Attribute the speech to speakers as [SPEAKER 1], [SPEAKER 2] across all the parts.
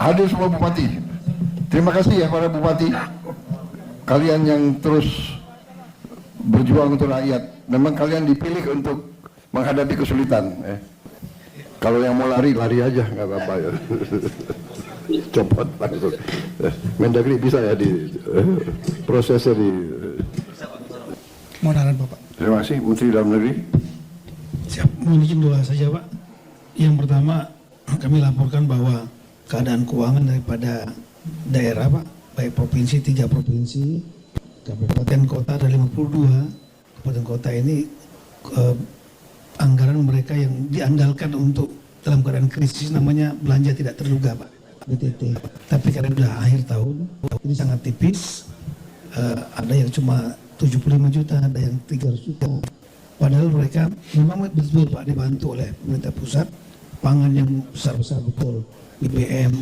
[SPEAKER 1] Hadir semua bupati. Terima kasih ya para bupati. Kalian yang terus berjuang untuk rakyat. Memang kalian dipilih untuk menghadapi kesulitan. Kalau yang mau lari, lari aja, nggak apa-apa ya. Copot langsung. Mendagri bisa ya di prosesnya di.
[SPEAKER 2] Mohon arahan Bapak.
[SPEAKER 1] Terima kasih Menteri Dalam Negeri.
[SPEAKER 2] Siap, mohon izin dua saja Pak. Yang pertama kami laporkan bahwa keadaan keuangan daripada daerah Pak, baik provinsi 3 provinsi, kabupaten kota ada 52 kabupaten kota ini anggaran mereka yang diandalkan untuk dalam keadaan krisis namanya belanja tidak terduga Pak, BTT. Tapi karena sudah akhir tahun ini sangat tipis, ada yang cuma 75 juta, ada yang 300 juta. Padahal mereka memang betul Pak dibantu oleh pemerintah pusat, pangan yang besar-besar betul, BBM,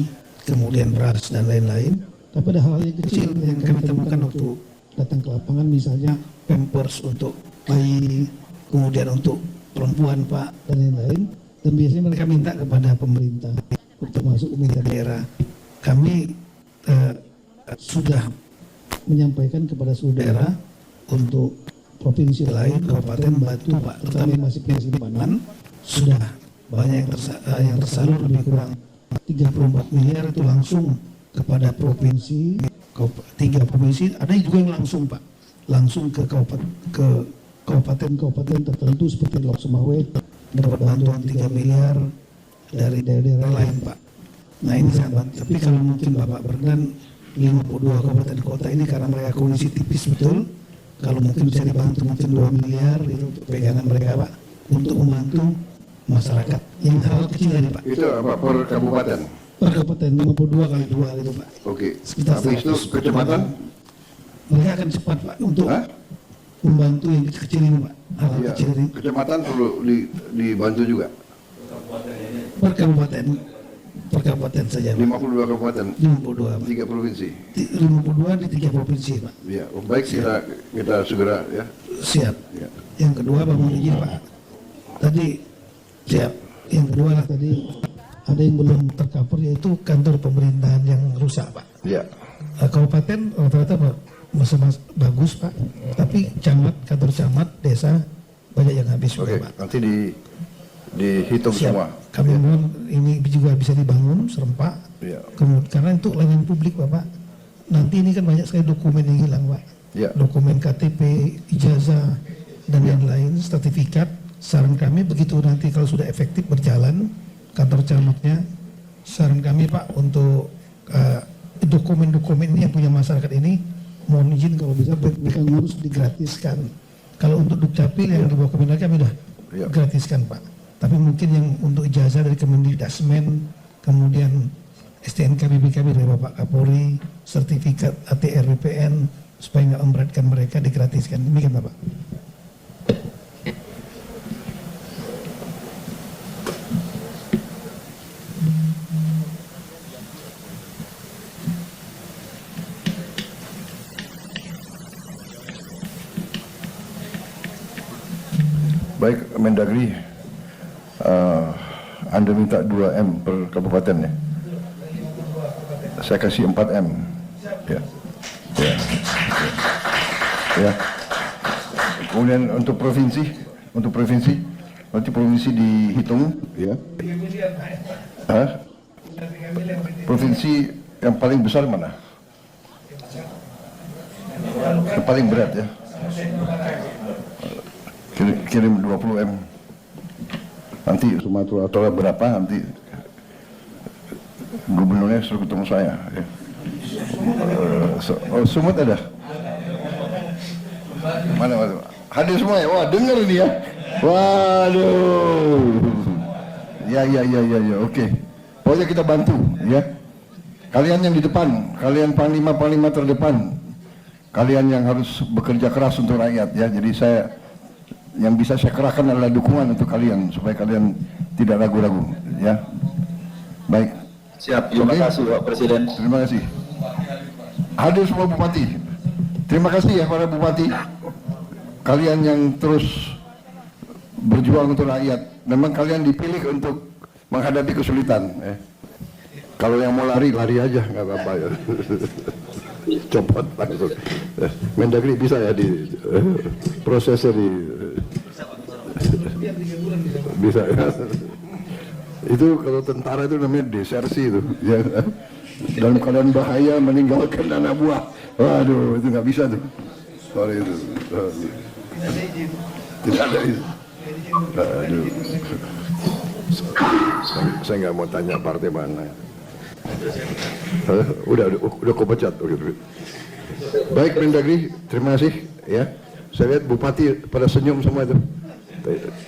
[SPEAKER 2] kemudian beras dan lain-lain. Tapi ada hal yang kecil yang kami temukan waktu datang ke lapangan, misalnya pampers untuk bayi, kemudian untuk perempuan Pak, dan lain-lain. Dan biasanya mereka minta kepada pemerintah, termasuk pemerintah daerah. Kami sudah menyampaikan kepada seluruh daerah untuk provinsi lain, kabupaten Batu Pak, terutama yang masih punya simpanan, sudah banyak yang tersalur lebih kurang 34 miliar itu langsung kepada provinsi, 3 provinsi, ada juga yang langsung Pak, langsung ke kabupaten tertentu seperti Lok Sumawe, mendapat bantuan 3 miliar dari daerah-daerah lain Pak. Nah ini sangat, tapi kalau mungkin Bapak berkenan 52 kabupaten kota ini karena mereka kondisi tipis betul, kalau mungkin bisa dibantu mungkin 2 miliar itu untuk pegangan mereka Pak, untuk membantu masyarakat yang hal kecil ini Pak.
[SPEAKER 1] Itu apa per kabupaten?
[SPEAKER 2] Per kabupaten 52 kali 2 itu Pak.
[SPEAKER 1] Oke.
[SPEAKER 2] Sekitar
[SPEAKER 1] Habis itu kecamatan?
[SPEAKER 2] Mereka akan cepat Pak untuk membantu yang kecil ini Pak. Hal
[SPEAKER 1] Ya,
[SPEAKER 2] kecil ini.
[SPEAKER 1] kecamatan perlu dibantu juga.
[SPEAKER 2] Per kabupaten saja Pak.
[SPEAKER 1] 52 kabupaten,
[SPEAKER 2] 52 Pak.
[SPEAKER 1] 3 provinsi.
[SPEAKER 2] 52 di 3 provinsi Pak.
[SPEAKER 1] Ya, baik kita segera ya.
[SPEAKER 2] Siap.
[SPEAKER 1] Ya.
[SPEAKER 2] Yang kedua Pak, mohon izin Pak. Tadi siap. Yang kedua lah tadi ada yang belum tercover yaitu kantor pemerintahan yang rusak Pak.
[SPEAKER 1] Ya.
[SPEAKER 2] Kabupaten rata-rata masih bagus Pak. Tapi kantor camat, desa banyak yang habis
[SPEAKER 1] Oke,
[SPEAKER 2] Pak.
[SPEAKER 1] nanti dihitung
[SPEAKER 2] Siap.
[SPEAKER 1] semua.
[SPEAKER 2] Kami mohon ini juga bisa dibangun serempak.
[SPEAKER 1] Ya.
[SPEAKER 2] Kemudian karena untuk layanan publik Bapak. Nanti ini kan banyak sekali dokumen yang hilang Pak.
[SPEAKER 1] Ya.
[SPEAKER 2] Dokumen KTP, ijazah dan lain-lain, sertifikat. Saran kami begitu nanti kalau sudah efektif berjalan kantor camatnya, saran kami Pak untuk dokumen-dokumen ini yang punya masyarakat ini mohon izin kalau bisa mereka ngurus digratiskan. Kalau untuk Dukcapil yang di bawah Kementerian kami sudah gratiskan Pak. Tapi mungkin yang untuk ijazah dari Kemendikbudrismen, kemudian STNK BPKB dari Bapak Kapolri, sertifikat ATR BPN supaya nggak memberatkan mereka digratiskan. Demikian Bapak.
[SPEAKER 1] Baik, Mendagri, Anda minta 2M per kabupaten ya. Saya kasih 4M. Ya. Ya. Ya. Kemudian untuk provinsi, nanti provinsi dihitung ya. Provinsi yang paling besar mana? Yang paling berat ya. Kirim 20M. Nanti Sumatera Utara berapa nanti gubernurnya suruh ketemu saya ya. Sumut ada? Mana? Hadir semua ya? Wah, dengar ini ya. Waduh. Ya, oke. Pokoknya kita bantu ya. Kalian yang di depan, kalian panglima terdepan, kalian yang harus bekerja keras untuk rakyat ya. Jadi yang bisa saya kerahkan adalah dukungan untuk kalian supaya kalian tidak ragu-ragu ya. Baik.
[SPEAKER 3] Siap, terima kasih Pak Presiden.
[SPEAKER 1] Terima kasih. Hadir semua bupati. Terima kasih ya para bupati. Kalian yang terus berjuang untuk rakyat. Memang kalian dipilih untuk menghadapi kesulitan. Kalau yang mau lari, lari aja, nggak apa-apa ya. Copot langsung. Mendagri bisa ya di prosesnya di bisa ya. Itu kalau tentara itu namanya desersi itu ya. Dalam keadaan bahaya meninggalkan anak buah. Waduh, itu nggak bisa tuh. Sorry itu. Tidak ada itu. Aduh. Saya nggak mau tanya partai mana. Udah kau pecat. Baik Mendagri, terima kasih ya. Saya lihat Bupati pada senyum semua itu.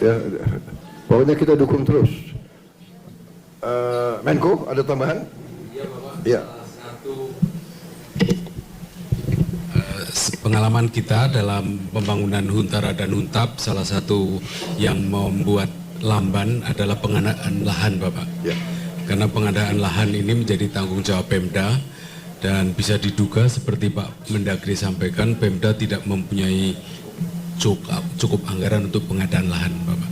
[SPEAKER 1] Ya, pokoknya kita dukung terus. Menko ada tambahan? Iya.
[SPEAKER 4] Pengalaman kita dalam pembangunan Huntara dan Huntap, salah satu yang membuat lamban adalah pengadaan lahan, Bapak.
[SPEAKER 1] Ya.
[SPEAKER 4] Karena pengadaan lahan ini menjadi tanggung jawab Pemda, dan bisa diduga seperti Pak Mendagri sampaikan, Pemda tidak mempunyai cukup anggaran untuk pengadaan lahan, Bapak.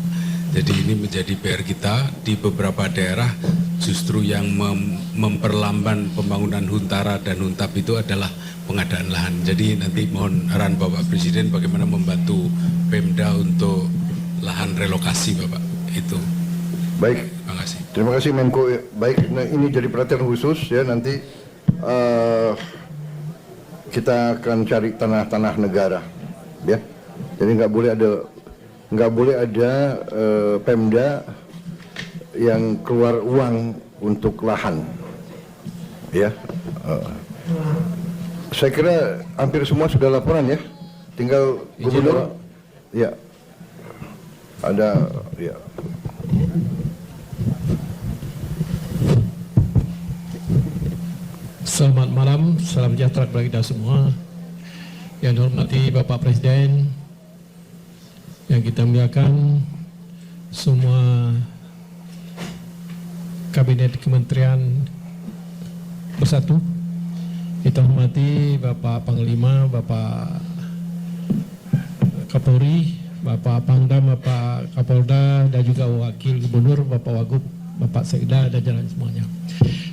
[SPEAKER 4] Jadi ini menjadi PR kita di beberapa daerah, justru yang memperlamban pembangunan Huntara dan Huntap itu adalah pengadaan lahan. Jadi nanti mohon arahan Bapak Presiden bagaimana membantu Pemda untuk lahan relokasi, Bapak. Itu.
[SPEAKER 1] Baik.
[SPEAKER 4] Terima kasih.
[SPEAKER 1] Terima kasih Menko. Baik, nah, ini jadi perhatian khusus ya, nanti kita akan cari tanah-tanah negara, ya. Jadi nggak boleh ada Pemda yang keluar uang untuk lahan, ya. Saya kira hampir semua sudah laporan ya, tinggal gubernur, ya. Ada, ya.
[SPEAKER 5] Selamat malam, salam sejahtera kepada kita semua. Yang dihormati Bapak Presiden, yang kita muliakan semua Kabinet Kementerian bersatu. Kita hormati Bapak Panglima, Bapak Kapolri, Bapak Pangdam, Bapak Kapolda, dan juga Wakil Gubernur, Bapak Wagub, Bapak Sekda, dan jalan semuanya.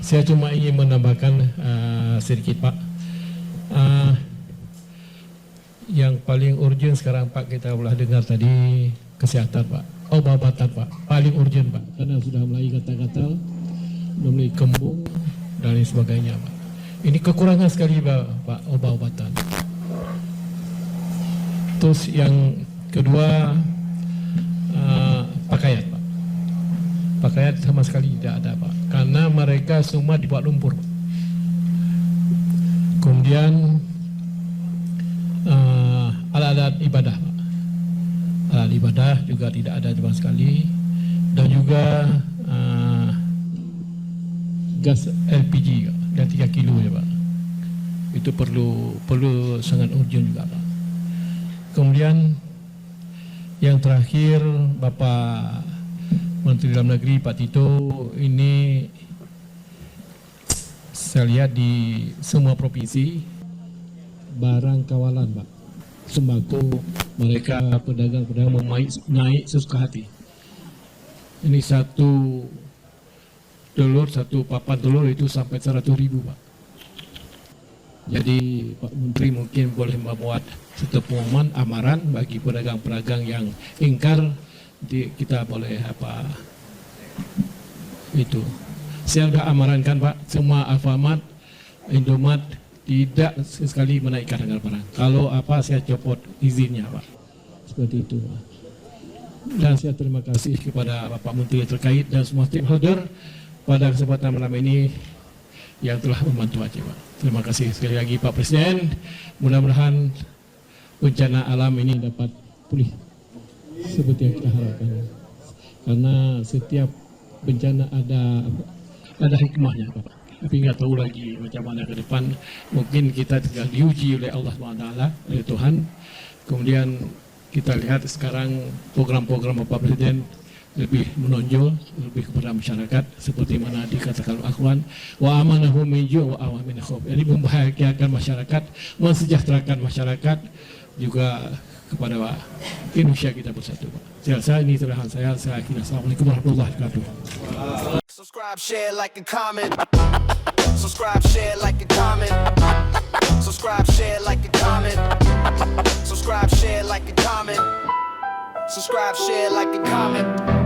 [SPEAKER 5] Saya cuma ingin menambahkan sedikit, Pak. Yang paling urgent sekarang, Pak, kita telah dengar tadi kesehatan, Pak. Obat-obatan, Pak. Paling urgent, Pak. Karena sudah mulai gatal-gatal, sudah mulai kembung, dan lain sebagainya, Pak. Ini kekurangan sekali, Pak, obat-obatan. Terus yang kedua, pakaian, Pak. Pakaian sama sekali tidak ada, Pak. Karena mereka semua dibuat lumpur. Kemudian alat-alat ibadah, Pak. Alat ibadah juga tidak ada sama sekali. Dan juga gas LPG dan 3 kilo ya, Pak. Itu perlu sangat urgent juga, Pak. Kemudian yang terakhir, Bapak Menteri Dalam Negeri Pak Tito, ini saya lihat di semua provinsi barang kawalan, Pak, sembako, mereka pedagang-pedagang naik sesuka hati. Ini satu papan telur itu sampai 100.000, Pak. Jadi Pak Menteri mungkin boleh membuat satu pengumuman amaran bagi pedagang-pedagang yang ingkar. Kita boleh itu. Saya sudah amarankan, Pak, semua Alfamart, Indomaret tidak sekali menaikkan harga barang. Kalau saya copot izinnya, Pak. Seperti itu, Pak. Dan saya terima kasih kepada Bapak Menteri terkait dan semua stakeholder pada kesempatan malam ini yang telah membantu Aceh, Pak. Terima kasih sekali lagi Pak Presiden. Mudah-mudahan bencana alam ini dapat pulih seperti yang kita harapkan, karena setiap bencana ada hikmahnya, Pak. Tapi nggak tahu lagi macam mana ke depan. Mungkin kita tinggal diuji oleh Allah SWT, oleh Tuhan. Kemudian kita lihat sekarang program-program Bapak Presiden lebih menonjol, lebih kepada masyarakat, seperti mana dikatakan Al-Quran, wa amanahum min ju' wa awamin khawf. Jadi membahagiakan masyarakat, mensejahterakan masyarakat, juga kepada Indonesia kita bersatu, Pak. Saya rasa ini terakhir saya. Assalamualaikum warahmatullahi wabarakatuh.
[SPEAKER 6] Subscribe, share, like, and comment. Subscribe, share, like, and comment. Subscribe, share, like, and comment. Subscribe, share, like, and comment. Subscribe, share, like, and comment.